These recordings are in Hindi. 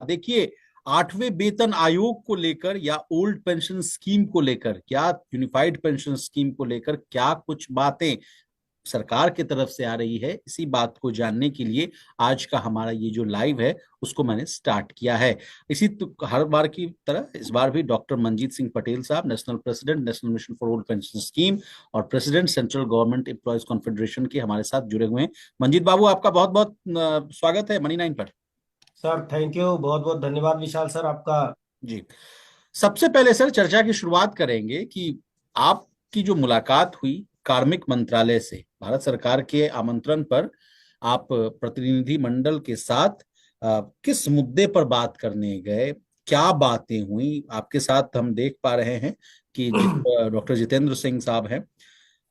देखिए, 8वें वेतन आयोग को लेकर या ओल्ड पेंशन स्कीम को लेकर, क्या यूनिफाइड पेंशन स्कीम को लेकर क्या कुछ बातें सरकार की तरफ से आ रही है, इसी बात को जानने के लिए आज का हमारा ये जो लाइव है उसको मैंने स्टार्ट किया है। इसी तो हर बार की तरह इस बार भी डॉक्टर मंजीत सिंह पटेल साहब, national president national mission for old pension scheme और president central government employees confederation के हमारे साथ जुड़े हुए हैं। मंजीत बाबू, आपका बहुत बहुत स्वागत है मनी 9 पर। सर थैंक यू, बहुत बहुत धन्यवाद विशाल सर आपका। जी, सबसे पहले सर चर्चा की शुरुआत करेंगे कि आपकी जो मुलाकात हुई कार्मिक मंत्रालय से, भारत सरकार के आमंत्रण पर आप प्रतिनिधि मंडल के साथ किस मुद्दे पर बात करने गए, क्या बातें हुई? आपके साथ हम देख पा रहे हैं कि डॉक्टर जितेंद्र सिंह साहब हैं।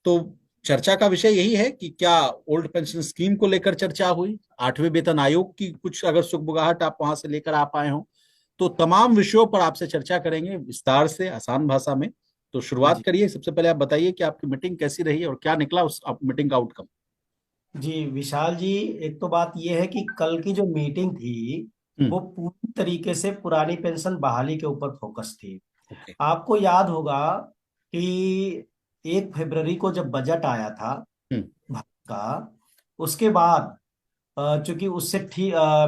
तो चर्चा का विषय यही है कि क्या ओल्ड पेंशन स्कीम को लेकर चर्चा हुई, 8वें वेतन आयोग की कुछ अगर सुगबुगाहट आप वहां से लेकर आ पाए हो, तो तमाम विषयों पर आपसे चर्चा करेंगे विस्तार से, आसान भाषा में। तो शुरुआत जी करिए, सबसे पहले आप बताइए कि आपकी मीटिंग कैसी रही और क्या निकला उस मीटिंग का आउटकम। जी विशाल जी, एक तो बात यह है कि कल की जो मीटिंग थी हम्म। वो पूरी तरीके से पुरानी पेंशन बहाली के ऊपर फोकस थी। ओके। आपको याद होगा कि 1 फरवरी को जब बजट आया था हम्म। भारत का, उसके बाद चूंकि उससे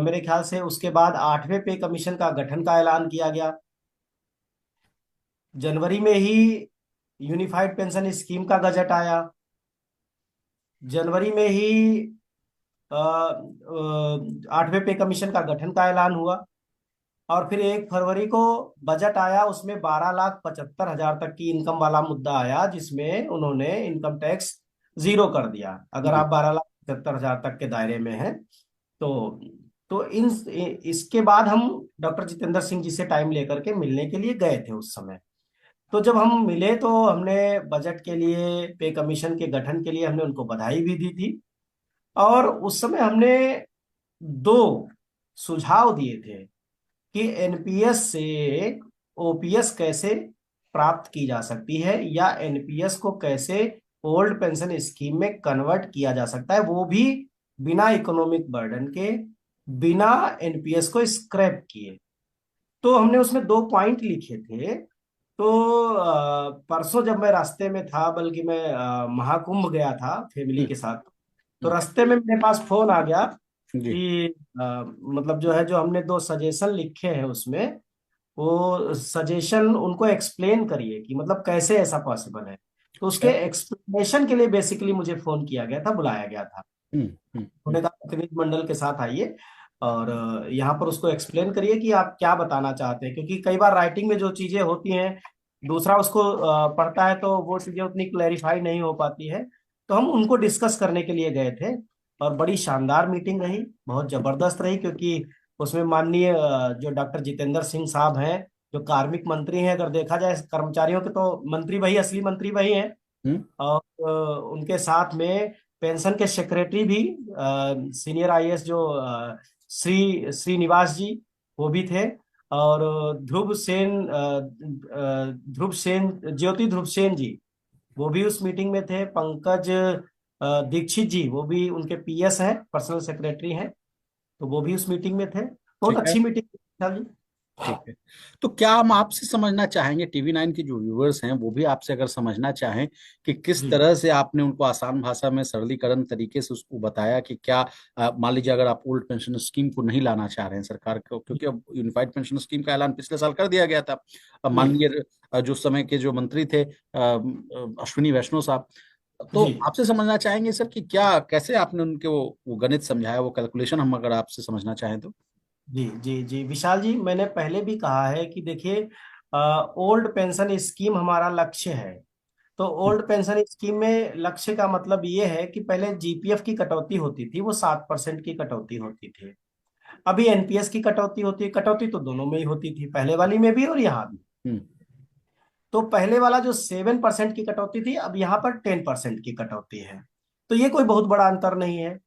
मेरे ख्याल से उसके बाद 8वें पे कमीशन का गठन का ऐलान किया गया। जनवरी में ही यूनिफाइड पेंशन स्कीम का गजट आया। जनवरी में ही 8वें पे कमीशन का गठन का ऐलान हुआ। और फिर 1 फरवरी को बजट आया, उसमें 12,75,000 तक की इनकम वाला मुद्दा आया, जिसमें उन्होंने इनकम टैक्स जीरो कर दिया अगर जी। आप 12,75,000 तक के दायरे में हैं। तो तो इन इसके बाद हम डॉक्टर जितेंद्र सिंह जी से टाइम लेकर के मिलने के लिए गए थे उस समय। तो जब हम मिले तो हमने बजट के लिए, पे कमीशन के गठन के लिए हमने उनको बधाई भी दी थी। और उस समय हमने दो सुझाव दिए थे कि एनपीएस से ओपीएस कैसे प्राप्त की जा सकती है, या एनपीएस को कैसे ओल्ड पेंशन स्कीम में कन्वर्ट किया जा सकता है, वो भी बिना इकोनॉमिक बर्डन के, बिना एनपीएस को स्क्रैप किए। तो हमने उसमें 2 पॉइंट लिखे थे। तो परसों जब मैं रास्ते में था, बल्कि मैं महाकुंभ गया था फैमिली हम्म। के साथ, तो हम्म। रास्ते में मेरे पास फोन आ गया जी। कि मतलब जो है, जो हमने 2 सजेशन लिखे हैं उसमें, वो सजेशन उनको एक्सप्लेन करिए कि मतलब कैसे ऐसा पॉसिबल है। तो उसके अच्छा। एक्सप्लेनेशन के लिए बेसिकली मुझे फोन किया गया था, बुलाया गया था। हम्म। हम्म। उन्होंने कहा प्रतिनिधि मंडल के साथ आइए और यहाँ पर उसको एक्सप्लेन करिए कि आप क्या बताना चाहते हैं, क्योंकि कई बार राइटिंग में जो चीजें होती हैं, दूसरा उसको पढ़ता है तो वो चीजें उतनी क्लैरिफाई नहीं हो पाती है। तो हम उनको डिस्कस करने के लिए गए थे। और बड़ी शानदार मीटिंग रही, बहुत जबरदस्त रही, क्योंकि उसमें माननीय जो डॉक्टर जितेंद्र सिंह साहब हैं, जो कार्मिक मंत्री हैं, अगर देखा जाए कर्मचारियों के तो मंत्री वही, असली मंत्री वही हैं। हम्म। और उनके साथ में पेंशन के सेक्रेटरी भी, सीनियर आईएएस जो श्रीनिवास जी, वो भी थे। और ध्रुव सेन, ज्योति ध्रुव सेन जी, वो भी उस मीटिंग में थे। पंकज दीक्षित जी, वो भी उनके पीएस हैं, पर्सनल सेक्रेटरी हैं, तो वो भी उस मीटिंग में थे। बहुत ठीक है। अच्छी मीटिंग थी। ठीक है। तो क्या हम आपसे समझना चाहेंगे, टीवी 9 के जो व्यूअर्स हैं वो भी आपसे अगर समझना चाहें कि किस जी तरह से आपने उनको आसान भाषा में सरलीकरण तरीके से उसको बताया कि क्या मान लीजिए अगर आप ओल्ड पेंशन स्कीम को नहीं लाना चाह रहे हैं सरकार को, क्योंकि अब यूनिफाइड पेंशन स्कीम का ऐलान पिछले साल कर दिया गया था। अब जी माननीय जो समय के जो मंत्री थे अश्विनी वैष्णव साहब, तो जी आपसे समझना चाहेंगे सर कि क्या कैसे आपने उनके वो गणित समझाया, वो कैलकुलेशन हम अगर आपसे समझना चाहें तो। जी जी जी विशाल जी, मैंने पहले भी कहा है कि देखिए, ओल्ड पेंशन स्कीम हमारा लक्ष्य है। तो हम्म। ओल्ड पेंशन स्कीम में लक्ष्य का मतलब ये है कि पहले जीपीएफ की कटौती होती थी, वो 7% की कटौती होती थी। अभी एनपीएस की कटौती होती है। कटौती तो दोनों में ही होती थी, पहले वाली में भी और यहाँ भी। हम्म। तो पहले वाला जो 7% की कटौती थी, अब यहाँ पर 10% की कटौती है। तो ये कोई बहुत बड़ा अंतर नहीं है।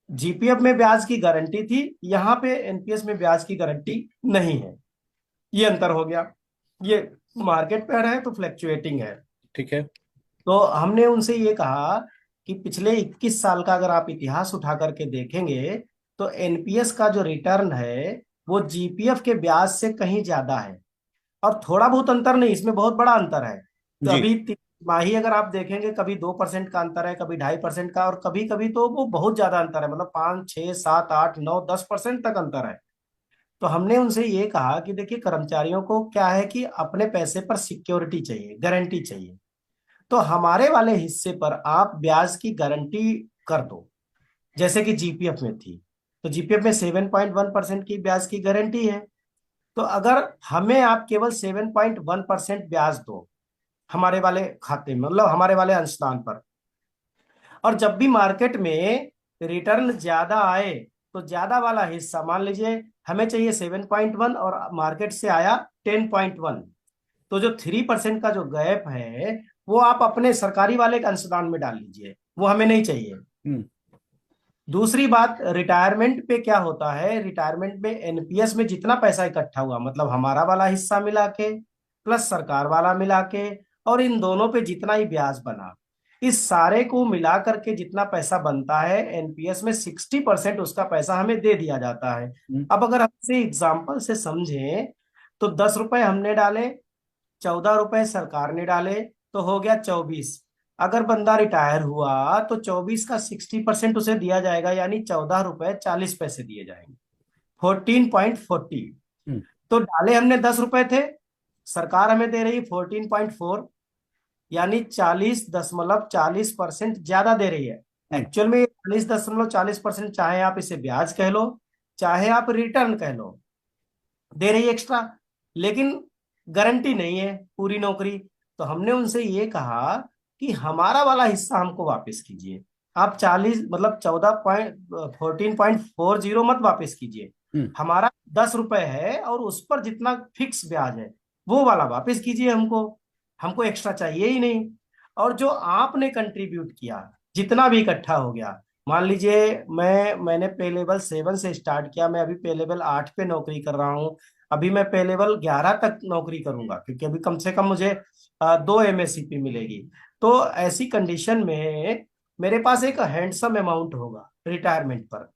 जीपीएफ में ब्याज की गारंटी थी, यहाँ पे एनपीएस में ब्याज की गारंटी नहीं है। ये अंतर हो गया। ये मार्केट पे है तो फ्लैक्चुएटिंग है। ठीक है। तो हमने उनसे ये कहा कि पिछले 21 साल का अगर आप इतिहास उठा करके देखेंगे, तो एनपीएस का जो रिटर्न है वो जीपीएफ के ब्याज से कहीं ज्यादा है। और थोड़ा बहुत अंतर नहीं, इसमें बहुत बड़ा अंतर है। तो जी। अभी तिमाही अगर आप देखेंगे, कभी 2% का अंतर है, कभी 2.5% का, और कभी कभी तो वो बहुत ज्यादा अंतर है, मतलब 5, 6, 7, 8, 9, 10% तक अंतर है। तो हमने उनसे ये कहा कि देखिए, कर्मचारियों को क्या है कि अपने पैसे पर सिक्योरिटी चाहिए, गारंटी चाहिए। तो हमारे वाले हिस्से पर आप ब्याज की गारंटी कर दो, जैसे कि जीपीएफ में थी। तो जीपीएफ में 7.1% की ब्याज की गारंटी है। तो अगर हमें आप केवल 7.1% ब्याज दो हमारे वाले खाते में, मतलब हमारे वाले अंशदान पर, और जब भी मार्केट में रिटर्न ज्यादा आए तो ज्यादा वाला हिस्सा, मान लीजिए हमें चाहिए 7.1 और मार्केट से आया 10.1, तो जो 3% का जो गैप है वो आप अपने सरकारी वाले के अंशदान में डाल लीजिए, वो हमें नहीं चाहिए। हम्म। दूसरी बात, रिटायरमेंट पे क्या होता है, रिटायरमेंट में एनपीएस में जितना पैसा इकट्ठा हुआ, मतलब हमारा वाला हिस्सा मिला के प्लस सरकार वाला मिला के, और इन दोनों पे जितना ही ब्याज बना, इस सारे को मिला करके जितना पैसा बनता है एनपीएस में, 60% उसका पैसा हमें दे दिया जाता है। हम्म। अब अगर हम इसे एग्जाम्पल से समझें, तो 10 रुपए हमने डाले, 14 रुपए सरकार ने डाले, तो हो गया 24। अगर बंदा रिटायर हुआ तो 24 का 60% उसे दिया जाएगा, यानी 14 रुपए 40 पैसे दिए जाएंगे, 14.40। हम्म। तो डाले हमने 10 रुपए थे, सरकार हमें दे रही 14.4, यानी 40.40% ज्यादा दे रही है। हम्म। एक्चुअल में 40.40%, चाहे आप इसे ब्याज कह लो, चाहे आप रिटर्न कह लो, दे रही है एक्स्ट्रा, लेकिन गारंटी नहीं है पूरी नौकरी। तो हमने उनसे ये कहा कि हमारा वाला हिस्सा हमको वापस कीजिए। आप 40, मतलब 14.40 मत वापस कीजिए। हम्म। हमारा 10 रुपए है और उस पर जितना फिक्स ब्याज है वो वाला वापस कीजिए हमको, हमको एक्स्ट्रा चाहिए ही नहीं। और जो आपने कंट्रीब्यूट किया, जितना भी इकट्ठा हो गया, मान लीजिए मैंने पे लेवल 7 से स्टार्ट किया, मैं अभी पे लेवल 8 पे नौकरी कर रहा हूँ, अभी मैं पे लेवल 11 तक नौकरी करूंगा, क्योंकि अभी कम से कम मुझे 2 एमएससीपी मिलेगी। तो ऐसी कंडीशन में मेरे पास एक हैंडसम अमाउंट होगा रिटायरमेंट पर।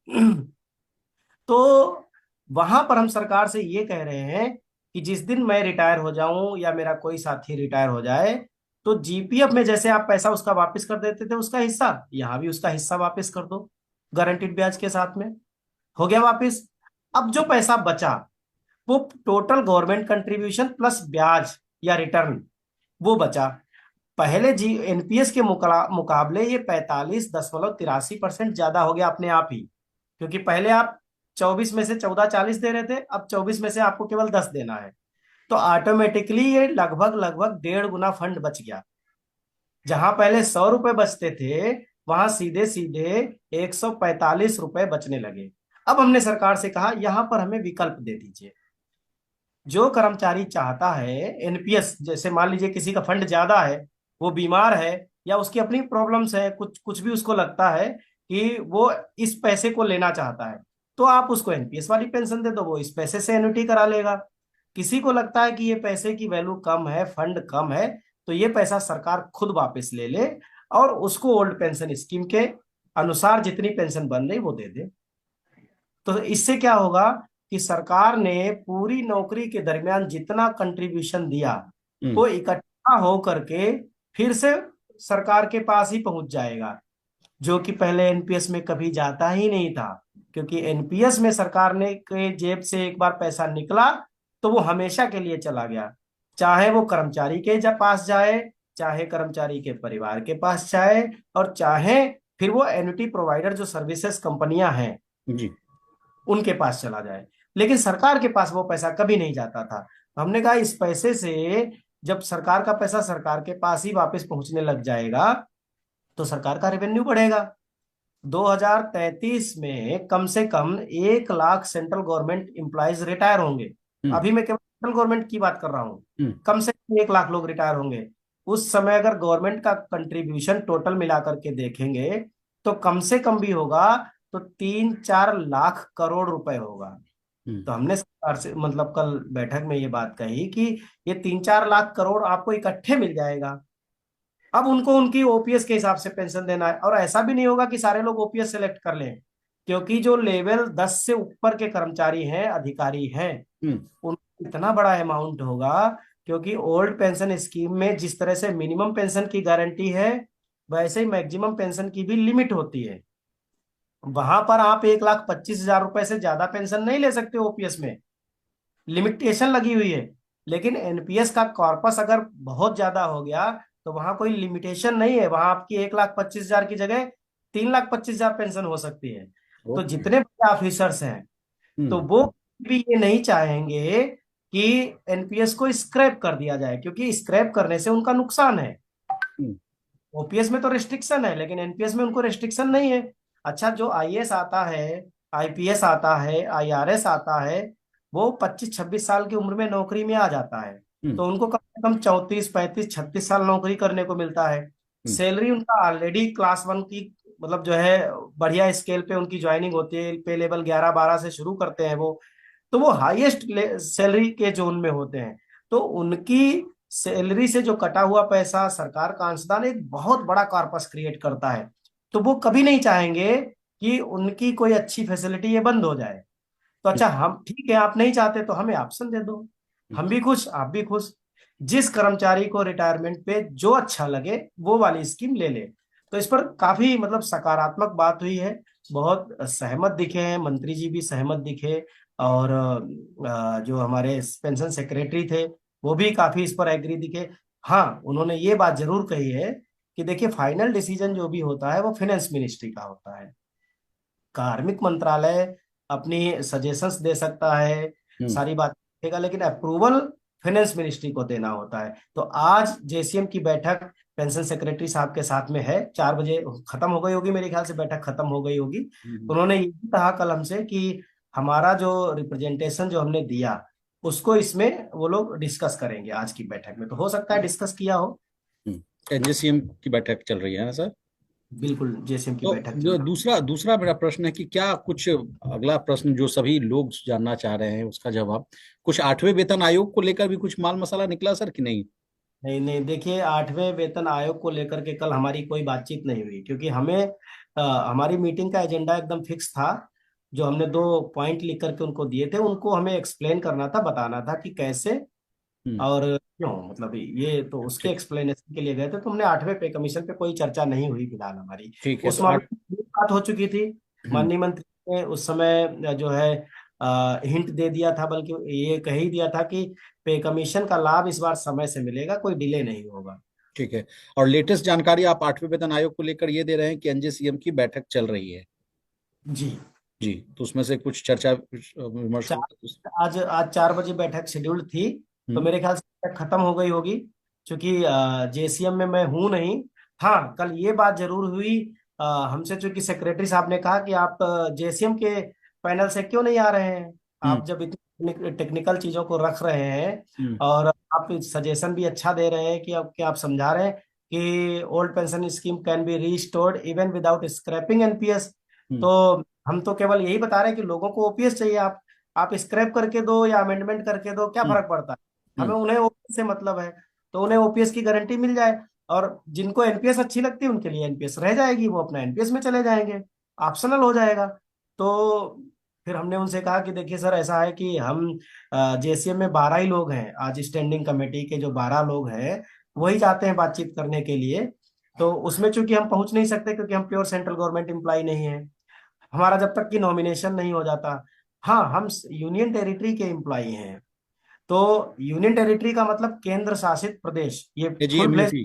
तो वहां पर हम सरकार से ये कह रहे हैं कि जिस दिन मैं रिटायर हो जाऊं या मेरा कोई साथी रिटायर हो जाए, तो जीपीएफ में जैसे आप पैसा उसका वापस कर देते थे उसका हिस्सा, यहाँ भी उसका हिस्सा वापस कर दो गारंटीड ब्याज के साथ में। हो गया वापस। अब जो पैसा बचा वो टोटल गवर्नमेंट कंट्रीब्यूशन प्लस ब्याज या रिटर्न वो बचा। पहले जी एनपीएस के मुकाबले ये 45.83% ज्यादा हो गया अपने आप ही, क्योंकि पहले आप 24 में से 14 40 दे रहे थे, अब 24 में से आपको केवल 10 देना है। तो ऑटोमेटिकली ये लगभग लगभग 1.5 गुना फंड बच गया। जहां पहले 100 रुपए बचते थे, वहां सीधे सीधे 145 रुपए बचने लगे। अब हमने सरकार से कहा यहां पर हमें विकल्प दे दीजिए। जो कर्मचारी चाहता है एनपीएस, जैसे मान लीजिए किसी का फंड ज्यादा है, वो बीमार है या उसकी अपनी प्रॉब्लम्स है, कुछ कुछ भी उसको लगता है कि वो इस पैसे को लेना चाहता है, तो आप उसको एनपीएस वाली पेंशन दे दो, वो इस पैसे से एन्युटी करा लेगा। किसी को लगता है कि ये पैसे की वैल्यू कम है, फंड कम है, तो ये पैसा सरकार खुद वापस ले ले और उसको ओल्ड पेंशन स्कीम के अनुसार जितनी पेंशन बन रही वो दे दे। तो इससे क्या होगा कि सरकार ने पूरी नौकरी के दरमियान जितना कंट्रीब्यूशन दिया हम्म। वो इकट्ठा हो करके फिर से सरकार के पास ही पहुंच जाएगा, जो कि पहले एनपीएस में कभी जाता ही नहीं था। क्योंकि एनपीएस में सरकार ने के जेब से एक बार पैसा निकला तो वो हमेशा के लिए चला गया, चाहे वो कर्मचारी के पास जाए, चाहे कर्मचारी के परिवार के पास जाए, और चाहे फिर वो एन्युटी प्रोवाइडर जो सर्विसेज कंपनियां हैं जी। उनके पास चला जाए, लेकिन सरकार के पास वो पैसा कभी नहीं जाता था। हमने कहा इस पैसे से जब सरकार का पैसा सरकार के पास ही वापस पहुंचने लग जाएगा तो सरकार का रेवेन्यू बढ़ेगा। 2033 में कम से कम 1 lakh central government employees retire होंगे। हम्म। अभी मैं केवल सेंट्रल गवर्नमेंट की बात कर रहा हूँ। हम्म। कम से कम 1 लाख लोग रिटायर होंगे। उस समय अगर गवर्नमेंट का कंट्रीब्यूशन टोटल मिला करके देखेंगे तो कम से कम भी होगा तो 3 4 लाख करोड़ रुपए होगा। हम्म। तो हमने सरकार से, मतलब कल बैठक में ये बात कही कि ये 3 4 लाख करोड़ आपको इकट्ठे मिल जाएगा। अब उनको उनकी ओपीएस के हिसाब से पेंशन देना है, और ऐसा भी नहीं होगा कि सारे लोग ओपीएस सेलेक्ट कर लें। क्योंकि जो लेवल 10 से ऊपर के कर्मचारी हैं, अधिकारी हैं, हम्म। उनको इतना बड़ा अमाउंट होगा। क्योंकि ओल्ड पेंशन स्कीम में जिस तरह से मिनिमम पेंशन की गारंटी है, वैसे ही मैक्सिमम पेंशन की भी लिमिट होती है। वहां पर आप 1,25,000 रुपए से ज्यादा पेंशन नहीं ले सकते ओपीएस में, लिमिटेशन लगी हुई है। लेकिन एनपीएस का कॉर्पस अगर बहुत ज्यादा हो गया तो वहां कोई लिमिटेशन नहीं है, वहां आपकी 1,25,000 की जगह 3,25,000 पेंशन हो सकती है। तो ओके। जितने बड़े ऑफिसर्स हैं, तो हम्म। वो भी ये नहीं चाहेंगे कि एनपीएस को स्क्रैप कर दिया जाए, क्योंकि स्क्रैप करने से उनका नुकसान है। हम्म। ओपीएस में तो रिस्ट्रिक्शन है, लेकिन एनपीएस में उनको रिस्ट्रिक्शन नहीं है। अच्छा, जो आईएएस आता है, आईपीएस आता है, आईआरएस आता है, वो 25-26 साल की उम्र में नौकरी में आ जाता है। हम्म। तो उनको कम से कम 34-35-36 साल नौकरी करने को मिलता है। हम्म। सैलरी उनका ऑलरेडी क्लास 1 की, मतलब जो है बढ़िया स्केल पे उनकी ज्वाइनिंग होती है, पे लेवल 11-12 से शुरू करते हैं वो। तो वो हाईएस्ट सैलरी के जोन में होते हैं। तो उनकी सैलरी से जो कटा हुआ पैसा, सरकार का अंशदान एक बहुत बड़ा कॉर्पस क्रिएट करता है। तो वो कभी नहीं चाहेंगे कि उनकी कोई अच्छी फैसिलिटी ये बंद हो जाए। तो हम्म। अच्छा, हम ठीक है, आप नहीं चाहते तो हमें ऑप्शन दे दो, हम्म। हम भी खुश, आप भी खुश। जिस कर्मचारी को रिटायरमेंट पे जो अच्छा लगे वो वाली स्कीम ले ले। तो इस पर काफी मतलब सकारात्मक बात हुई है। बहुत सहमत दिखे हैं मंत्री जी, भी सहमत दिखे। और जो हमारे पेंशन सेक्रेटरी थे, वो भी काफी इस पर एग्री दिखे। हाँ, उन्होंने ये बात जरूर कही है कि देखिए, फाइनल डिसीजन जो भी होता है वो फाइनेंस मिनिस्ट्री का होता है। कार्मिक मंत्रालय अपनी सजेशंस दे सकता है, हम्म। सारी बात करेगा, लेकिन अप्रूवल फाइनेंस मिनिस्ट्री को देना होता है। तो आज जेसीएम की बैठक पेंशन सेक्रेटरी साहब के साथ में है, 4 बजे खत्म हो गई होगी, मेरे ख्याल से बैठक खत्म हो गई होगी। हम्म। उन्होंने ये भी कहा कल हमसे कि हमारा जो रिप्रेजेंटेशन जो हमने दिया, उसको इसमें वो लोग डिस्कस करेंगे आज की बैठक में। तो हो सकता है डिस्कस किया हो। एनजीसीएम की बैठक चल रही है ना सर? बिल्कुल, जेसीएम की तो बैठक चल जो रहा दूसरा दूसरा मेरा प्रश्न है कि क्या कुछ, अगला प्रश्न जो सभी लोग जानना चाह रहे हैं उसका जवाब, कुछ 8वें वेतन आयोग को लेकर भी कुछ माल मसाला निकला सर कि नहीं? नहीं नहीं, देखिए, 8वें वेतन आयोग को लेकर के कल हमारी कोई बातचीत नहीं हुई, क्योंकि हमें हमारी मीटिंग का एजेंडा एकदम फिक्स था। जो हमने 2 पॉइंट लिख करके उनको दिए थे, उनको हमें एक्सप्लेन करना था, बताना था कि कैसे हम्म। और क्यों, मतलब ये तो उसके ठीक। एक्सप्लेनेशन के लिए गए थे। तो हमने 8वें पे कमीशन पे कोई चर्चा नहीं हुई फिलहाल हमारी। ठीक है, उस तो मामले आठ। में बात हो चुकी थी। हम्म। माननीय मंत्री ने उस समय जो है हिंट दे दिया था, बल्कि ये कह ही दिया था कि पे कमीशन का लाभ इस बार समय से मिलेगा, कोई डिले नहीं होगा। ठीक है। और लेटेस्ट जानकारी आप 8वें वेतन आयोग को लेकर ये दे रहे हैं कि एनजीसीएम की बैठक चल रही है? जी। जी। तो उसमें से कुछ चर्चा विमर्श हुआ उस-। आज आज 4 बजे बैठक शेड्यूल्ड थी। तो हम्म। मेरे ख्याल से बैठक खत्म हो गई होगी, क्योंकि जेसीएम में मैं हूं नहीं। हाँ, कल ये बात जरूर हुई हमसे, चूंकि सेक्रेटरी साहब ने कहा कि आप जेसीएम के पैनल से क्यों नहीं आ रहे हैं, हम्म। आप जब इतनी टेक्निकल चीजों को रख रहे हैं हम्म। और आप सजेशन भी अच्छा दे रहे हैं, कि आप समझा रहे हैं कि old pension scheme can be restored even without scrapping NPS. Hmm. तो हम तो केवल यही बता रहे हैं कि लोगों को ओपीएस चाहिए। आप स्क्रैप करके दो या अमेंडमेंट करके दो, क्या हम्म। फर्क पड़ता है। हम्म। हमें उन्हें ओपीएस से मतलब है, तो उन्हें ओपीएस की गारंटी मिल जाए। और जिनको एनपीएस अच्छी लगती है उनके लिए एनपीएस रह जाएगी, वो अपना एनपीएस में चले जाएंगे, ऑप्शनल हो जाएगा। तो फिर हमने उनसे कहा कि देखिए सर, ऐसा है कि हम जेसीएम में 12 ही लोग हैं, आज स्टैंडिंग कमेटी के जो 12 लोग हैं वही जाते हैं बातचीत करने के लिए। तो उसमें चूंकि हम पहुंच नहीं सकते, क्योंकि हम प्योर सेंट्रल गवर्नमेंट एम्प्लॉय नहीं है, हमारा जब तक कि नॉमिनेशन नहीं हो जाता। हाँ, हम यूनियन टेरिटरी के एम्प्लॉई हैं। तो यूनियन टेरिटरी का मतलब केंद्र शासित प्रदेश, ये फुल फ्लेज। एजीएमयूटी।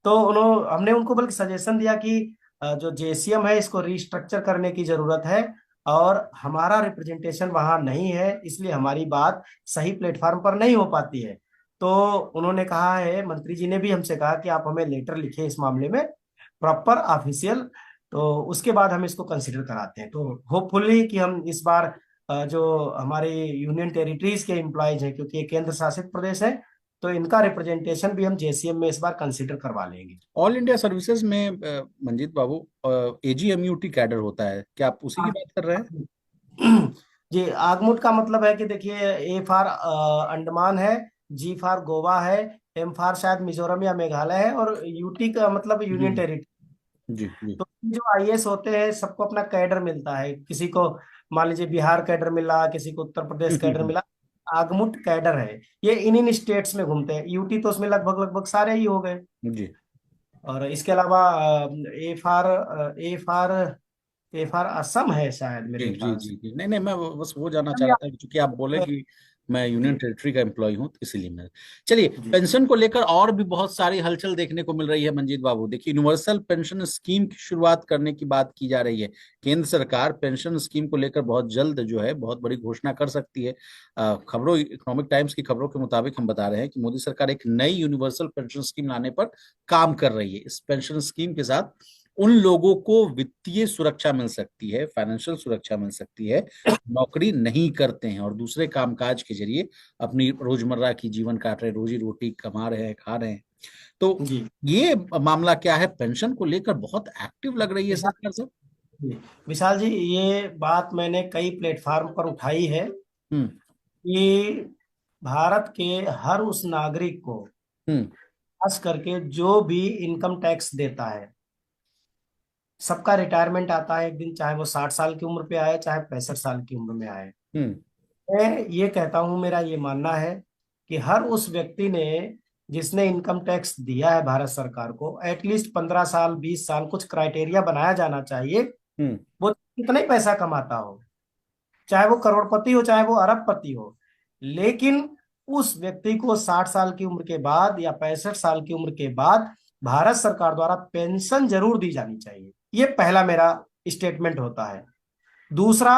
तो उन्होंने हमने उनको बल्कि सजेशन दिया कि जो जेसीएम है इसको रिस्ट्रक्चर करने की जरूरत है, और हमारा रिप्रेजेंटेशन वहां नहीं है, इसलिए हमारी बात सही प्लेटफॉर्म पर नहीं हो पाती है। तो उन्होंने कहा है, मंत्री जी ने भी हमसे कहा कि आप हमें लेटर लिखिए इस मामले में, प्रॉपर ऑफिशियल। तो उसके बाद हम इसको कंसिडर कराते हैं। तो होपफुली कि हम इस बार जो हमारे यूनियन टेरिटरीज के एम्प्लॉयज हैं, क्योंकि ये केंद्र शासित प्रदेश है, तो इनका रिप्रेजेंटेशन भी हम जेसीएम में इस बार कंसिडर करवा लेंगे। ऑल इंडिया सर्विसेज में मंजीत बाबू एजीएमयूटी कैडर होता है, क्या आप उसी की बात कर रहे हैं? जी, आगमुट का मतलब है कि देखिए, ए फॉर अंडमान है, जी फॉर गोवा है, एम फॉर शायद मिजोरम या मेघालय है, और यूटी का मतलब यूनियन हम्म। टेरिटरी। जी जी। तो जो आईएएस होते हैं सबको अपना कैडर मिलता है, किसी को मान लीजिए बिहार कैडर मिला, किसी को उत्तर प्रदेश कैडर मिला, आगमुट कैडर है। ये इन इन स्टेट्स में घूमते हैं, यूटी तो उसमें लगभग लगभग सारे ही हो गए। जी और इसके अलावा A for A for Assam है शायद जी मेरे जी ख्याल से। जी जी। नहीं नहीं, मैं बस वो जानना चाह चलिए रहा था कि चूंकि आप बोले कि मैं यूनियन जी टेरिटरी का एम्प्लॉय हूं, तो इसीलिए मैं। चलिए, जी पेंशन को लेकर और भी बहुत सारी हलचल देखने को मिल रही है मंजीत बाबू। देखिए, यूनिवर्सल पेंशन स्कीम की शुरुआत करने की बात की जा रही है। केंद्र सरकार पेंशन स्कीम को लेकर बहुत जल्द जो है बहुत बड़ी घोषणा कर सकती है। खबरों, इकोनॉमिक टाइम्स की खबरों के मुताबिक हम बता रहे हैं कि मोदी सरकार एक नई यूनिवर्सल पेंशन स्कीम लाने पर काम कर रही है। इस पेंशन स्कीम के साथ उन लोगों को वित्तीय सुरक्षा मिल सकती है, फाइनेंशियल सुरक्षा मिल सकती है, नौकरी नहीं करते हैं और दूसरे कामकाज के जरिए अपनी रोजमर्रा की जीवन काट रहे हैं, रोजी रोटी कमा रहे हैं, खा रहे हैं। तो जी ये मामला क्या है, पेंशन को लेकर बहुत एक्टिव लग रही है विशाल सरकार सब। जी विशाल जी, ये बात मैंने कई प्लेटफॉर्म पर उठाई है हम्म कि भारत के हर उस नागरिक को, हम्म खास करके जो भी इनकम टैक्स देता है, सबका रिटायरमेंट आता है एक दिन, चाहे वो 60 साल की उम्र पे आए चाहे 65 साल की उम्र में आए। हम्म मैं ये कहता हूं, मेरा ये मानना है कि हर उस व्यक्ति ने जिसने इनकम टैक्स दिया है भारत सरकार को, एटलीस्ट 15 साल 20 साल कुछ क्राइटेरिया बनाया जाना चाहिए। हम्म वो कितना ही पैसा कमाता हो, चाहे वो करोड़पति हो चाहे वो अरबपति हो, लेकिन उस व्यक्ति को 60 साल की उम्र के बाद या 65 साल की उम्र के बाद भारत सरकार द्वारा पेंशन जरूर दी जानी चाहिए। ये पहला मेरा स्टेटमेंट होता है। दूसरा,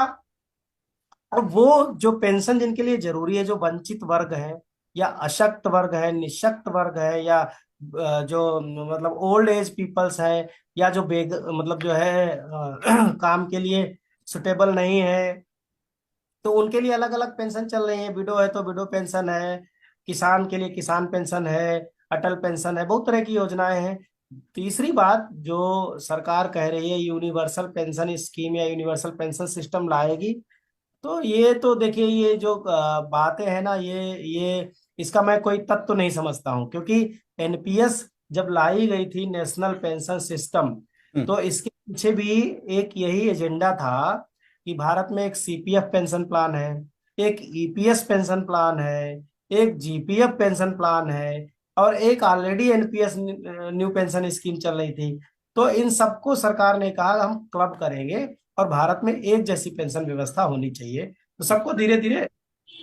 और वो जो पेंशन जिनके लिए जरूरी है, जो वंचित वर्ग है या अशक्त वर्ग है, निशक्त वर्ग है, या जो मतलब ओल्ड एज पीपल्स है, या जो मतलब जो है काम के लिए सुटेबल नहीं है, तो उनके लिए अलग अलग पेंशन चल रही है। विडो है तो विडो पेंशन है, किसान के लिए किसान पेंशन है, अटल पेंशन है, बहुत तरह की योजनाएं हैं। तीसरी बात जो सरकार कह रही है यूनिवर्सल पेंशन स्कीम या यूनिवर्सल पेंशन सिस्टम लाएगी, तो ये तो देखिए, ये जो बातें हैं ना, ये इसका मैं कोई तत्व तो नहीं समझता हूँ, क्योंकि एनपीएस जब लाई गई थी, नेशनल पेंशन सिस्टम, हम्म। तो इसके पीछे भी एक यही एजेंडा था कि भारत में एक सीपीएफ पेंशन प्लान है, एक ईपीएस पेंशन प्लान है, एक जीपीएफ पेंशन प्लान है, और एक already NPS new pension scheme चल रही थी। तो इन सबको सरकार ने कहा हम क्लब करेंगे और भारत में एक जैसी पेंशन व्यवस्था होनी चाहिए, तो सबको धीरे धीरे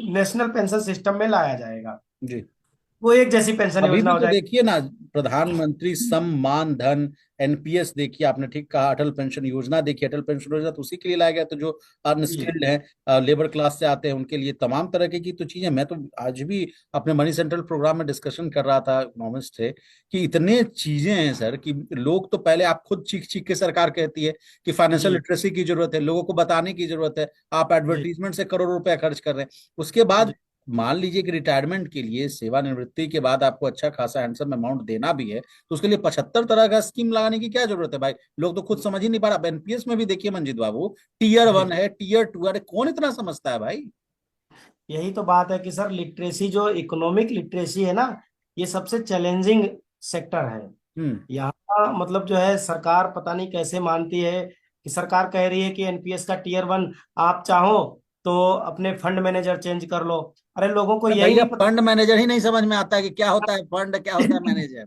नेशनल पेंशन सिस्टम में लाया जाएगा, जी। वो एक जैसी पेंशन अभी योजना भी हो तो जाएगी। देखिए ना, प्रधानमंत्री सम्मान धन, एनपीएस देखिए, आपने ठीक कहा, अटल पेंशन योजना देखिए। अटल पेंशन योजना तो उसी के लिए लाया गया, तो जो जी अनस्किल्ड हैं, लेबर क्लास से आते हैं, उनके लिए तमाम तरह की तो चीजें। मैं तो आज भी अपने मनी सेंट्रल प्रोग्राम में डिस्कशन कर रहा था इकोनॉमिस्ट से कि इतने चीजें हैं सर कि लोग तो पहले, आप खुद चीख चीख के सरकार कहती है कि फाइनेंशियल जी लिटरेसी की जरूरत है, लोगों को बताने की जरूरत है, आप जी एडवर्टीजमेंट से करोड़ों रुपया खर्च कर रहे हैं। उसके बाद जी मान लीजिए कि रिटायरमेंट के लिए, सेवानिवृत्ति के बाद आपको अच्छा खासा हैंडसम अमाउंट देना भी है, तो उसके लिए 75 तरह का स्कीम लगाने की क्या जरूरत है भाई। लोग तो खुद समझ ही नहीं पा रहा। एनपीएस में भी देखिए मंजीत बाबू, टीयर जी वन है, टीयर टू है, कौन इतना समझता है भाई। यही तो बात है कि सर, लिटरेसी जो इकोनॉमिक लिटरेसी है ना, ये सबसे चैलेंजिंग सेक्टर है। हम्म। यहाँ मतलब जो है, सरकार पता नहीं कैसे मानती है कि सरकार कह रही है कि एनपीएस का टीयर 1 आप चाहो तो अपने फंड मैनेजर चेंज कर लो। अरे लोगों को अरे यही भैया, नहीं पता। फंड मैनेजर ही नहीं समझ में आता कि क्या होता है फंड, क्या होता है मैनेजर।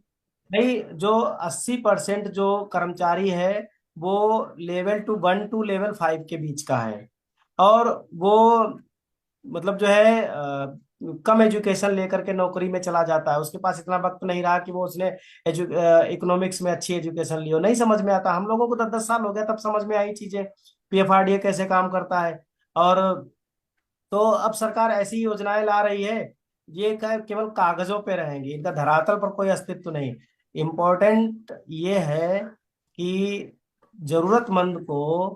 नहीं, जो 80% जो कर्मचारी है वो लेवल 1 टू लेवल 5 के बीच का है, और वो मतलब जो है कम एजुकेशन लेकर के नौकरी में चला जाता है, उसके पास इतना वक्त नहीं रहा कि वो उसने इकोनॉमिक्स में अच्छी एजुकेशन ली हो। नहीं समझ में आता, हम लोगों को 10-10 साल हो गया तब समझ में आई चीजें, पीएफआरडीए कैसे काम करता है। और तो अब सरकार ऐसी योजनाएं ला रही है, ये केवल कागजों पे रहेंगी, इनका धरातल पर कोई अस्तित्व नहीं। इम्पोर्टेंट ये है कि जरूरतमंद को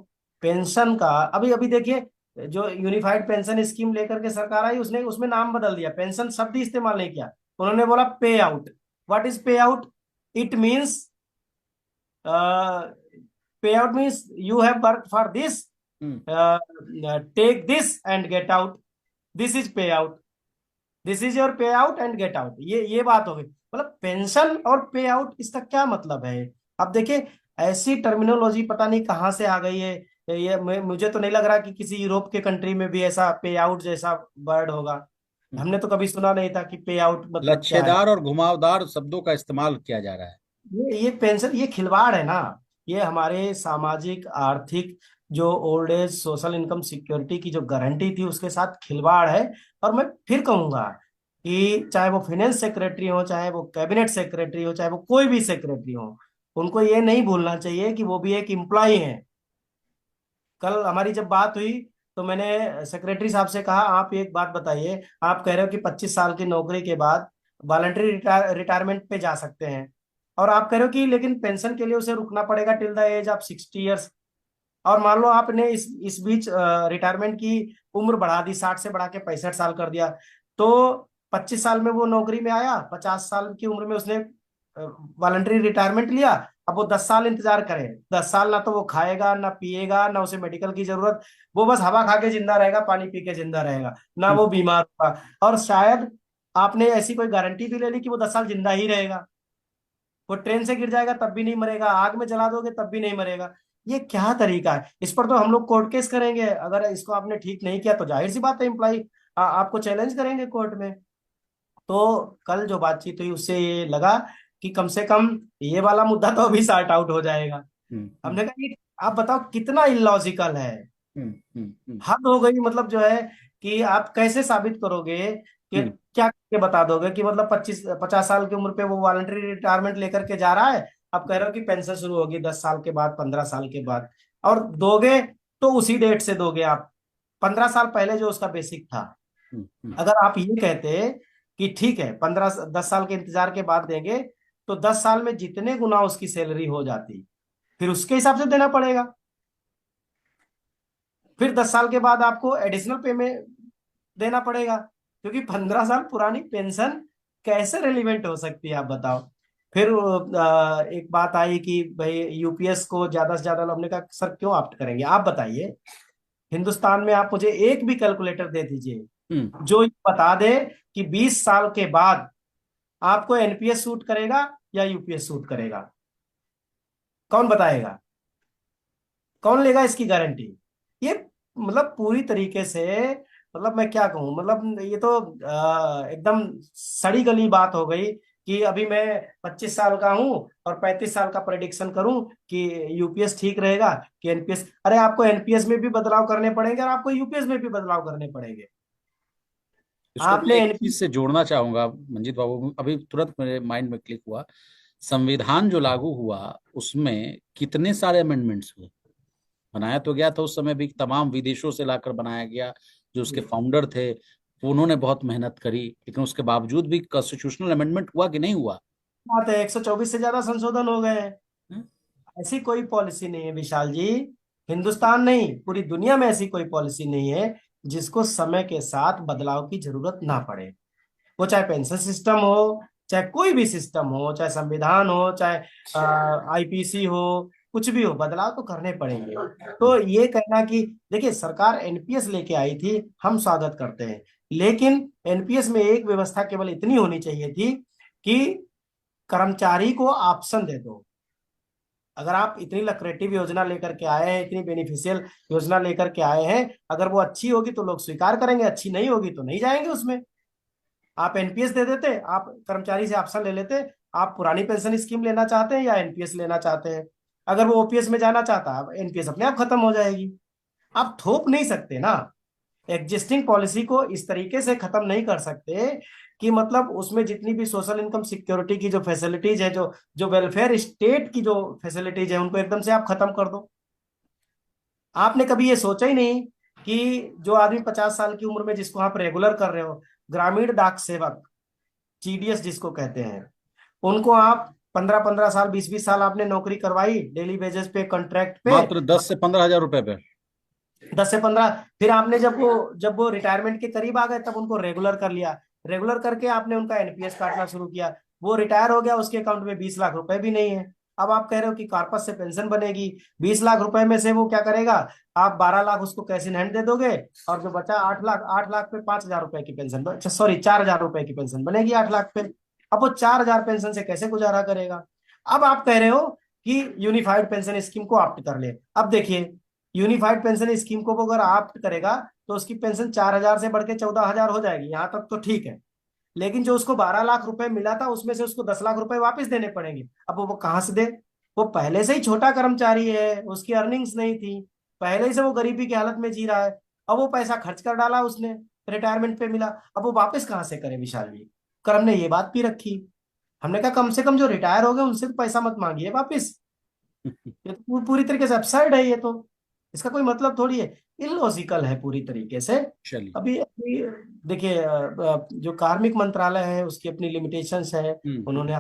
पेंशन का, अभी अभी देखिए, जो यूनिफाइड पेंशन स्कीम लेकर के सरकार आई, उसने उसमें नाम बदल दिया, पेंशन शब्द ही इस्तेमाल नहीं किया। उन्होंने बोला pay out. What is pay out? It means, pay out means you have work for this, hmm. Take this and get out, this is pay out, this is your pay out and get out. ये बात हो गई। मतलब पेंशन और पे आउट, इसका क्या मतलब है? अब देखिए, ऐसी टर्मिनोलॉजी पता नहीं कहाँ से आ गई है। ये मुझे तो नहीं लग रहा कि किसी यूरोप के कंट्री में भी ऐसा पे आउट जैसा वर्ड होगा। हमने तो कभी सुना नहीं था कि पे आउट मतलब क्या है। लच्छेदार और घुमावदार शब्दों का इस्तेमाल किया जा रहा है। ये पेंशन ये खिलवाड़ है ना। ये हमारे सामाजिक आर्थिक जो old age social income security की जो गारंटी थी उसके साथ खिलवाड़ है। और मैं फिर कहूंगा कि चाहे वो फाइनेंस सेक्रेटरी हो, चाहे वो कैबिनेट सेक्रेटरी हो, चाहे वो कोई भी सेक्रेटरी हो, उनको ये नहीं भूलना चाहिए कि वो भी एक एम्प्लॉय है। कल हमारी जब बात हुई तो मैंने सेक्रेटरी साहब से कहा, आप एक बात बताइए, आप कह रहे हो कि 25 साल की नौकरी के बाद वॉलंटरी रिटायरमेंट पे जा सकते हैं, और आप कह रहे हो कि लेकिन पेंशन के लिए उसे रुकना पड़ेगा till the age of 60 years. और मान लो आपने इस बीच रिटायरमेंट की उम्र बढ़ा दी, 60 से बढ़ा के 65 साल कर दिया, तो 25 साल में वो नौकरी में आया, 50 साल की उम्र में उसने वॉलंटरी रिटायरमेंट लिया। अब वो 10 साल इंतजार करे, 10 साल ना तो वो खाएगा ना पिएगा ना उसे मेडिकल की जरूरत, वो बस हवा खा के जिंदा रहेगा, पानी पी के जिंदा रहेगा, ना वो बीमार होगा। और शायद आपने ऐसी कोई गारंटी भी ले ली कि वो 10 साल जिंदा ही रहेगा। वो ट्रेन से गिर जाएगा तब भी नहीं मरेगा, आग में जला दोगे तब भी नहीं मरेगा। ये क्या तरीका है? इस पर तो हम लोग कोर्ट केस करेंगे, अगर इसको आपने ठीक नहीं किया तो जाहिर सी बात है एम्प्लॉय आपको चैलेंज करेंगे कोर्ट में। तो कल जो बातचीत हुई उससे ये लगा कि कम से कम ये वाला मुद्दा तो अभी सॉर्ट आउट हो जाएगा। हम्म। हम्म। हमने कहा कि आप बताओ कितना इलॉजिकल है। हम्म। हम्म। हम्म। हद हो गई, मतलब जो है कि आप कैसे साबित करोगे कि हम्म। क्या करके बता दोगे कि मतलब 50 साल की उम्र पे वो वॉलंटरी रिटायरमेंट लेकर के जा रहा है। आप कह रहे हो कि पेंशन शुरू होगी 10 साल के बाद, 15 साल के बाद, और दोगे तो उसी डेट से दोगे आप, 15 साल पहले जो उसका बेसिक था। हम्म। हम्म। अगर आप ये कहते कि ठीक है 10 साल के इंतजार के बाद देंगे, तो 10 साल में जितने गुना उसकी सैलरी हो जाती, फिर उसके हिसाब से देना पड़ेगा। फिर 10 साल के बाद आपको एडिशनल पेमेंट देना पड़ेगा, क्योंकि 15 साल पुरानी पेंशन कैसे रेलिवेंट हो सकती है आप बताओ। फिर एक बात आई कि भाई यूपीएस को ज्यादा से ज्यादा, हमने कहा सर क्यों ऑप्ट करेंगे आप बताइए। हिंदुस्तान में आप मुझे एक भी कैलकुलेटर दे दीजिए हम्म। जो ये बता दे कि 20 साल के बाद आपको एनपीएस सूट करेगा या यूपीएस सूट करेगा। कौन बताएगा? कौन लेगा इसकी गारंटी? ये मतलब पूरी तरीके से, मतलब मैं क्या कहूं, मतलब ये तो एकदम सड़ी गली बात हो गई कि अभी मैं 25 साल का हूं और 35 साल का प्रेडिक्शन करूं कि यूपीएस ठीक रहेगा कि एनपीएस। अरे आपको एनपीएस में भी बदलाव करने पड़ेंगे और आपको यूपीएस में भी बदलाव करने पड़ेंगे। इसको मैं आपने एक चीज एनपीएस। से जोड़ना चाहूंगा मंजीत बाबू, अभी तुरंत मेरे माइंड में क्लिक हुआ। संविधान जो लागू हुआ उसमें कितने सारे अमेंडमेंट्स हुए। बनाया तो गया था उस समय भी, तमाम विदेशों से लाकर बनाया गया। जो उसके फाउंडर थे वो उन्होंने बहुत मेहनत करी, लेकिन उसके बावजूद भी कॉन्स्टिट्यूशनल अमेंडमेंट हुआ कि नहीं हुआ। बात है 124 से ज्यादा संशोधन हो गए हैं। हम्म। ऐसी कोई पॉलिसी नहीं है विशाल जी, हिंदुस्तान नहीं पूरी दुनिया में ऐसी कोई पॉलिसी नहीं है जिसको समय के साथ बदलाव की जरूरत ना पड़े। वो चाहे पेंशन सिस्टम हो, चाहे कोई भी सिस्टम हो, चाहे संविधान हो, चाहे आईपीसी हो, कुछ भी हो, बदलाव तो करने पड़ेंगे। तो ये कहना कि देखिए सरकार एनपीएस लेके आई थी, हम स्वागत करते हैं, लेकिन एनपीएस में एक व्यवस्था केवल इतनी होनी चाहिए थी कि कर्मचारी को ऑप्शन दे दो। अगर आप इतनी लक्रेटिव योजना लेकर के आए हैं, इतनी बेनिफिशियल योजना लेकर के आए हैं, अगर वो अच्छी होगी तो लोग स्वीकार करेंगे, अच्छी नहीं होगी तो नहीं जाएंगे उसमें। आप एनपीएस दे देते, आप कर्मचारी से ऑप्शन ले लेते, आप पुरानी पेंशन स्कीम लेना चाहते हैं या एनपीएस लेना चाहते हैं। अगर वो ओपीएस में जाना चाहता है, एनपीएस अपने आप खत्म हो जाएगी। आप थोप नहीं सकते ना, एग्जिस्टिंग पॉलिसी को इस तरीके से खत्म नहीं कर सकते कि मतलब उसमें जितनी भी सोशल इनकम सिक्योरिटी की जो फैसिलिटीज है, जो जो वेलफेयर स्टेट की जो फैसिलिटीज है, उनको एकदम से आप खत्म कर दो। आपने कभी ये सोचा ही नहीं कि जो आदमी 50 साल की उम्र में जिसको आप रेगुलर कर रहे हो, ग्रामीण डाक सेवक, जीडीएस जिसको कहते हैं, उनको आप 15-15 साल, 20-20 साल आपने नौकरी करवाई डेली बेसिस पे, कॉन्ट्रैक्ट पे, मात्र 10 से 15 हजार रुपए पे। 10 से 15, फिर आपने जब वो रिटायरमेंट के करीब आ गए तब उनको रेगुलर कर लिया। रेगुलर करके आपने उनका एनपीएस काटना शुरू किया। वो रिटायर हो गया, उसके अकाउंट में 20 लाख रुपए भी नहीं है। अब आप कह रहे हो कि कॉर्पस से पेंशन बनेगी, 20 लाख रुपए में से वो क्या करेगा, आप 12 लाख उसको कैश इन हैंड दे दोगे, और जो बचा 8 लाख, 8 लाख पे 5,000 रुपए की पेंशन, अच्छा सॉरी 4,000 रुपए की पेंशन बनेगी 8 लाख पे। अब वो 4,000 पेंशन से कैसे गुजारा करेगा? अब आप कह रहे हो कि यूनिफाइड पेंशन स्कीम को ऑप्ट कर ले। अब देखिए, यूनिफाइड पेंशन स्कीम को वो अगर ऑप्ट करेगा तो उसकी पेंशन 4,000 से बढ़ के 14,000 हो जाएगी, यहां तक तो ठीक है। लेकिन जो उसको 12 लाख रुपए मिला था उसमें से उसको 10 लाख रुपए वापस देने पड़ेंगे। अब वो कहाँ से दे? वो पहले से ही छोटा कर्मचारी है, उसकी अर्निंग्स नहीं थी, पहले ही से वो गरीबी की हालत में जी रहा है। अब वो पैसा खर्च कर डाला उसने, रिटायरमेंट पे मिला, अब वो वापस कहाँ से करे विशाल जी? कर हमने ये बात भी रखी। हमने कहा कम से कम जो रिटायर हो गए उनसे तो पैसा मत मांगिए वापस। ये तो पूरी तरीके से अपसाइड है ये तो, इसका कोई मतलब थोड़ी है, इलॉजिकल है पूरी तरीके से। चलिए। अभी अभी देखिए, जो कार्मिक मंत्रालय है उसकी अपनी लिमिटेशंस है। हम्म। उन्होंने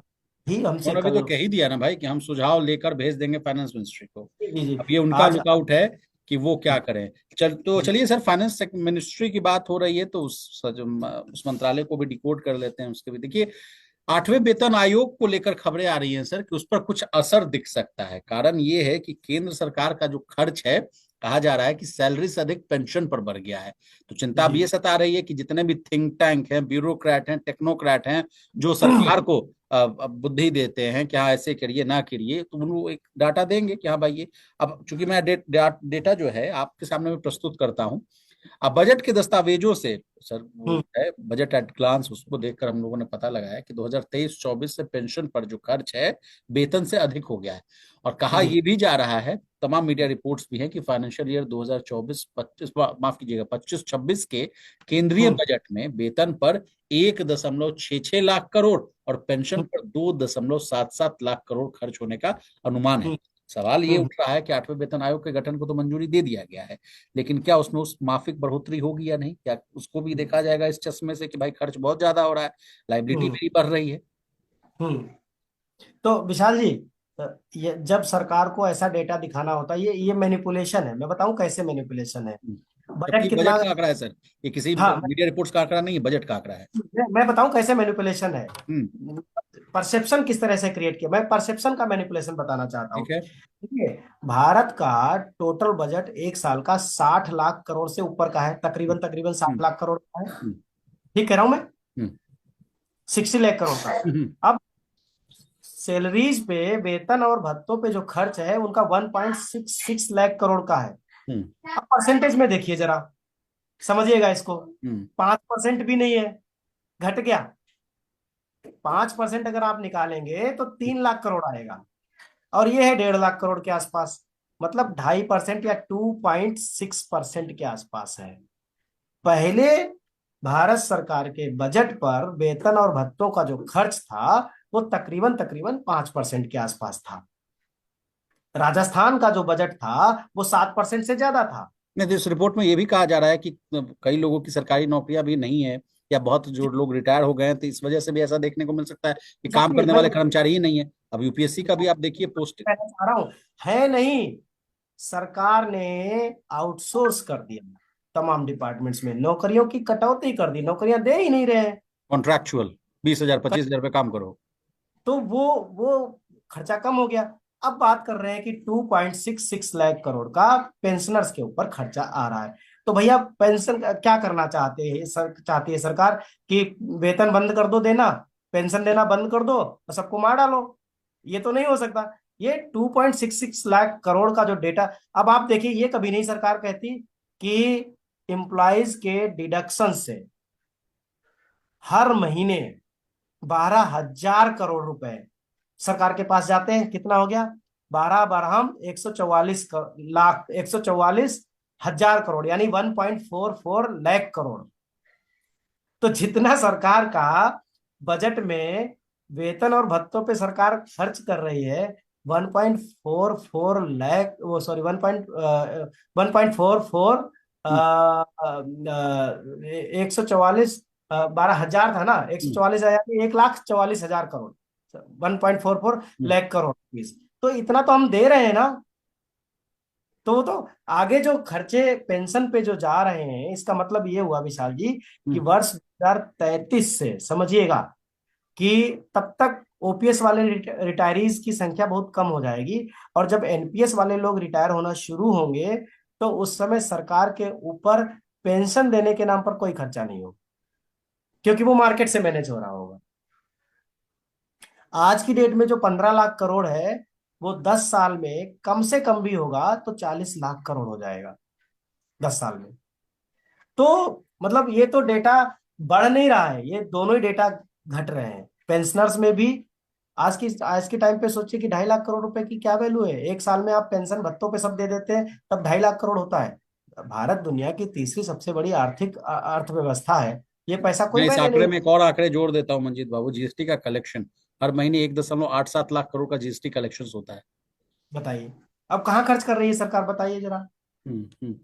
ही हमसे और अभी तो कल, कह ही दिया ना भाई कि हम सुझाव लेकर भेज देंगे फाइनेंस मिनिस्ट्री को। जी जी, अब ये उनका आज, लुकआउट है कि वो क्या करें। चलिए सर, फाइनेंस मिनिस्ट्री की बात हो रही है तो उस मंत्रालय को भी डिकोड कर लेते हैं। उसके भी देखिए, 8वें वेतन आयोग को लेकर खबरें आ रही हैं सर कि उस पर कुछ असर दिख सकता है। कारण ये है कि केंद्र सरकार का जो खर्च है, कहा जा रहा है कि सैलरी से अधिक पेंशन पर बढ़ गया है। तो चिंता अब जी ये सता रही है कि जितने भी थिंक टैंक हैं, ब्यूरोक्रेट हैं, टेक्नोक्रेट हैं, जो सरकार को बुद्धि देते हैं कि हाँ ऐसे करिए ना करिए, तो उनको एक डाटा देंगे कि हाँ भाई ये। अब चूंकि मैं डेटा जो है आपके सामने में प्रस्तुत करता हूँ। अब बजट के दस्तावेजों से सर, वो हम्म है बजट एट ग्लांस, उसको देखकर हम लोगों ने पता लगाया कि 2023-24 से पेंशन पर जो खर्च है वेतन से अधिक हो गया है। और कहा जी, यह भी जा रहा है, तमाम मीडिया रिपोर्ट्स भी हैं, कि फाइनेंशियल ईयर 2024-25, माफ कीजिएगा 25-26 के केंद्रीय हम्म बजट में वेतन पर 1.66 लाख करोड़ और पेंशन हम्म पर 2.77 लाख करोड़ खर्च होने का अनुमान है। हम्म सवाल ये हम्म उठ रहा है कि 8वें वेतन आयोग के गठन को तो मंजूरी दे दिया गया है, लेकिन क्या उसमें उस माफिक बढ़ोतरी होगी या नहीं, क्या उसको भी हम्म देखा जाएगा इस चश्मे से कि भाई खर्च बहुत ज्यादा हो रहा है, लाइबिलिटी हम्म मेरी बढ़ रही है। हम्म। तो विशाल जी, ये जब सरकार को ऐसा डेटा दिखाना होता है, ये मैनिपुलेशन है। मैं बताऊं कैसे मैनिपुलेशन है? जबकि बजट बजट कितना, का आंकड़ा है सर, ये किसी हाँ, मीडिया रिपोर्ट्स का आंकड़ा नहीं है, बजट का आंकड़ा है। मैं बताऊं कैसे मैनिपुलेशन है। हम्म। परसेप्शन किस तरह से क्रिएट किया, मैं परसेप्शन का मैनिपुलेशन बताना चाहता हूँ। ठीक है। देखिए, भारत का टोटल बजट एक साल का 60 लाख करोड़ से ऊपर का है, तकरीबन तकरीबन साठ हम्म। लाख करोड़ का है। हम्म। ठीक कह रहा हूं मैं? हम्म। 60 लाख करोड़ का। हम्म। अब सैलरीज पे, वेतन और भत्तों पे जो खर्च है उनका 1.66 लाख करोड़ का है। हम्म। अब परसेंटेज में देखिए जरा, समझिएगा इसको। हम्म। 5% भी नहीं है, घट गया। 5% अगर आप निकालेंगे तो 3 लाख करोड़ आएगा, और ये है 1.5 लाख करोड़ के आसपास। मतलब 2.5% या 2.6% के आसपास है। पहले भारत सरकार के बजट पर वेतन और भत्तों का जो खर्च था वो तकरीबन तकरीबन 5% के आसपास था। राजस्थान का जो बजट था वो 7% से ज्यादा था। नहीं तो इस रिपोर्ट में ये भी कहा जा रहा है कि कई लोगों की सरकारी नौकरियां भी नहीं है, या बहुत जो लोग रिटायर हो गए हैं, तो इस वजह से भी ऐसा देखने को मिल सकता है कि काम एग्जैक्टली, करने मैं वाले कर्मचारी ही नहीं है। अब यूपीएससी का भी आप देखिए पोस्ट। कहना चाह रहा हूं, है नहीं, सरकार ने आउटसोर्स कर दिया, तमाम डिपार्टमेंट्स में नौकरियों की कटौती कर दी, नौकरियां दे ही नहीं रहे हैं। कॉन्ट्रैक्चुअल 20,000 25,000 रुपये काम करो। तो वो खर्चा कम हो गया। अब बात कर रहे हैं कि 2.66 लाख करोड़ का पेंशनर्स के ऊपर खर्चा आ रहा है। तो भैया पेंशन क्या करना चाहते हैं चाहती है सरकार? कि वेतन बंद कर दो देना, पेंशन देना बंद कर दो और सबको मार डालो? ये तो नहीं हो सकता। ये 2.66 लाख करोड़ का जो डेटा, अब आप देखिए, ये कभी नहीं सरकार कहती कि एम्प्लॉयज के डिडक्शन से हर महीने 12,000 करोड़ रुपए सरकार के पास जाते हैं। कितना हो गया? 12 बरहम 144 लाख, 144,000 करोड़, यानी 1.44 लाख करोड़। तो जितना सरकार का बजट में वेतन और भत्तों पे सरकार खर्च कर रही है, 1.44 लाख, वो सॉरी, 1.44, 12,000 था ना, 144,000, 1,44,000 करोड़, 1.44 लाख करोड़ रुपीज। तो इतना तो हम दे रहे हैं ना। तो आगे जो खर्चे पेंशन पे जो जा रहे हैं, इसका मतलब ये हुआ विशाल जी कि वर्ष 2033 से समझिएगा कि तब तक ओपीएस वाले रिटायरीज की संख्या बहुत कम हो जाएगी। और जब एनपीएस वाले लोग रिटायर होना शुरू होंगे तो उस समय सरकार के ऊपर पेंशन देने के नाम पर कोई खर्चा नहीं होगा, क्योंकि वो मार्केट से मैनेज हो रहा होगा। आज की डेट में जो 15 लाख करोड़ है वो 10 साल में कम से कम भी होगा तो 40 लाख करोड़ हो जाएगा 10 साल में। तो मतलब ये तो डेटा बढ़ नहीं रहा है, ये दोनों ही डेटा घट रहे हैं। पेंशनर्स में भी आज के टाइम पे सोचिए कि 2.5 लाख करोड़ रुपए की क्या वैल्यू है। एक साल में आप पेंशन भत्तों पे सब दे देते हैं, तब 2.5 लाख करोड़ होता है। भारत दुनिया की तीसरी सबसे बड़ी आर्थिक अर्थव्यवस्था है, ये पैसा कोई मैं इस पहले आंकड़े नहीं। में एक और आंकड़े जोड़ देता हूँ मंजीत बाबू, जीएसटी का कलेक्शन हर महीने 1.87 लाख करोड़ का जीएसटी कलेक्शन होता है। बताइए अब कहाँ खर्च कर रही है सरकार, बताइए जरा। हम्म।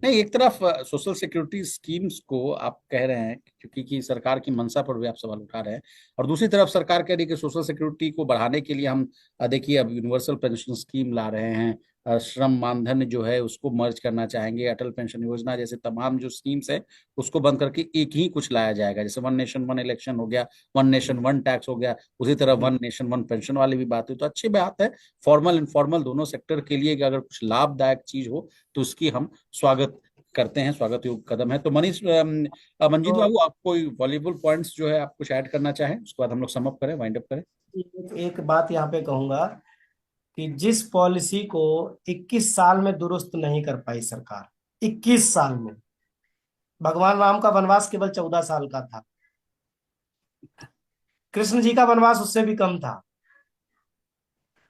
नहीं, एक तरफ सोशल सिक्योरिटी स्कीम्स को आप कह रहे हैं क्योंकि कि सरकार की मंशा पर भी आप सवाल उठा रहे हैं, और दूसरी तरफ सरकार कह रही है कि सोशल सिक्योरिटी को बढ़ाने के लिए हम देखिए अब यूनिवर्सल पेंशन स्कीम ला रहे हैं, श्रम मानधन जो है उसको मर्ज करना चाहेंगे, अटल पेंशन योजना जैसे तमाम जो स्कीम्स है उसको बंद करके एक ही कुछ लाया जाएगा। जैसे वन नेशन वन इलेक्शन हो गया, वन नेशन वन टैक्स हो गया, उसी तरह वन नेशन वन पेंशन वाली भी बात हुई, तो अच्छी बात है। फॉर्मल इनफॉर्मल दोनों सेक्टर के लिए कि अगर कुछ लाभदायक चीज हो तो उसकी हम स्वागत करते हैं, स्वागत योग्य कदम है। तो मनीष मंजीत तो बाबू, आप कोई वॉल्यूबल पॉइंट्स जो है आप कुछ ऐड करना चाहें, उसके बाद हम लोग सम अप करें, वाइंड अप करें। एक बात यहाँ पे कहूंगा कि जिस पॉलिसी को 21 साल में दुरुस्त नहीं कर पाई सरकार, 21 साल में, भगवान राम का वनवास केवल 14 साल का था, कृष्ण जी का वनवास उससे भी कम था,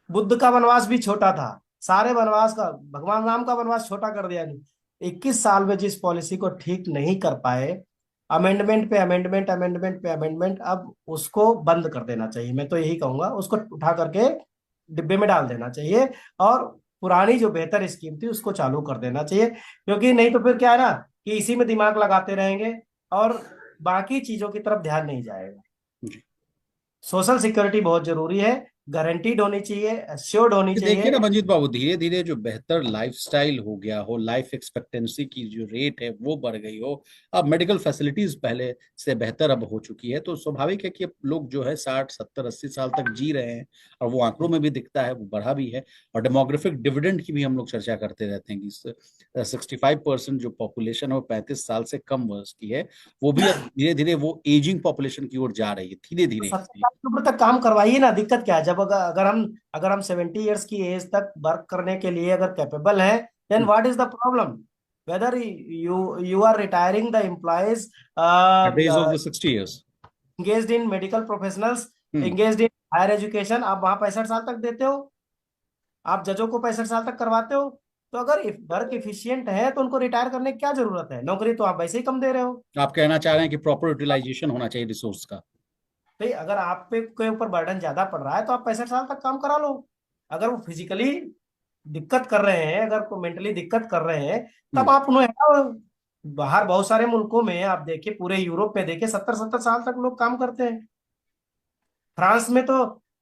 बुद्ध का वनवास भी छोटा था, सारे वनवास का भगवान राम का वनवास छोटा कर दिया नहीं। 21 साल में जिस पॉलिसी को ठीक नहीं कर पाए, अमेंडमेंट पे अमेंडमेंट, अमेंडमेंट पे अमेंडमेंट, अब उसको बंद कर देना चाहिए। मैं तो यही कहूंगा, उसको उठा करके डिब्बे में डाल देना चाहिए, और पुरानी जो बेहतर स्कीम थी उसको चालू कर देना चाहिए। क्योंकि नहीं तो फिर क्या है ना, कि इसी में दिमाग लगाते रहेंगे और बाकी चीजों की तरफ ध्यान नहीं जाएगा। सोशल सिक्योरिटी बहुत जरूरी है, गारंटीड होनी चाहिए, एश्योर्ड होनी ये देखिए चाहिए। ना मंजीत बाबू, धीरे धीरे जो बेहतर लाइफस्टाइल हो गया हो, लाइफ एक्सपेक्टेंसी की जो रेट है वो बढ़ गई हो, अब मेडिकल फैसिलिटीज पहले से बेहतर अब हो चुकी है, तो स्वाभाविक है कि अब लोग जो है 60 70 80 साल तक जी रहे हैं, और वो आंकड़ों में भी दिखता है, वो बढ़ा भी है। और डेमोग्राफिक डिविडेंड की भी हम लोग चर्चा करते रहते हैं कि 65% जो पॉपुलेशन है वो 35 साल से कम वर्ष की है, वो भी अब धीरे धीरे वो एजिंग पॉपुलेशन की ओर जा रही है धीरे तो धीरे। 70 लाख तक काम करवाइए ना, दिक्कत क्या है। जब अगर हम 70 ईयर्स की एज तक वर्क करने के लिए अगर कैपेबल हैं, then what is the problem, whether you are retiring the employees at the age of the 60 years। engaged in medical professionals, engaged in higher education, आप वहां 65 साल तक देते हो, आप जजों को 65 साल तक करवाते हो। तो अगर वर्क इफिशियंट है तो उनको रिटायर करने की क्या जरूरत है, नौकरी तो आप वैसे ही कम दे रहे हो। आप कहना चाह रहे हैं कि प्रॉपर यूटिलाइजेशन होना चाहिए रिसोर्स का। भाई अगर आप पे के ऊपर बर्डन ज्यादा पड़ रहा है तो आप 65 साल तक काम करा लो। अगर वो फिजिकली दिक्कत कर रहे हैं, अगर को मेंटली दिक्कत कर रहे हैं, तब हम्म। आप उन्हें हटाओ। बाहर बहुत सारे मुल्कों में आप देखिए, पूरे यूरोप में देखिए, 70 70 साल तक लोग काम करते हैं। फ्रांस में तो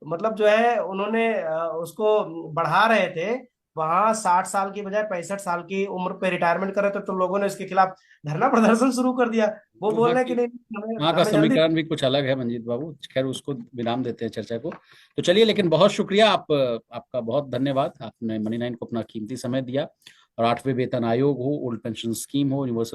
मतलब जो है उन्होंने उसको बढ़ा रहे थे, वहां 60 साल की बजाय 65 साल की उम्र पे रिटायरमेंट कर रहे थे, तो लोगों ने इसके खिलाफ धरना प्रदर्शन शुरू कर दिया। वो बोल वहाँ रहे हैं की कि नहीं, वहाँ हमें का हमें जल्दी। समीकरण भी कुछ अलग है मंजीत बाबू, खैर उसको विराम देते हैं चर्चा को। तो चलिए, लेकिन बहुत शुक्रिया, आपका बहुत धन्यवाद, आपने मनी9 को अपना कीमती समय दिया। और 8वें वेतन आयोग हो, ओल्ड पेंशन स्कीम हो, यूनिवर्सल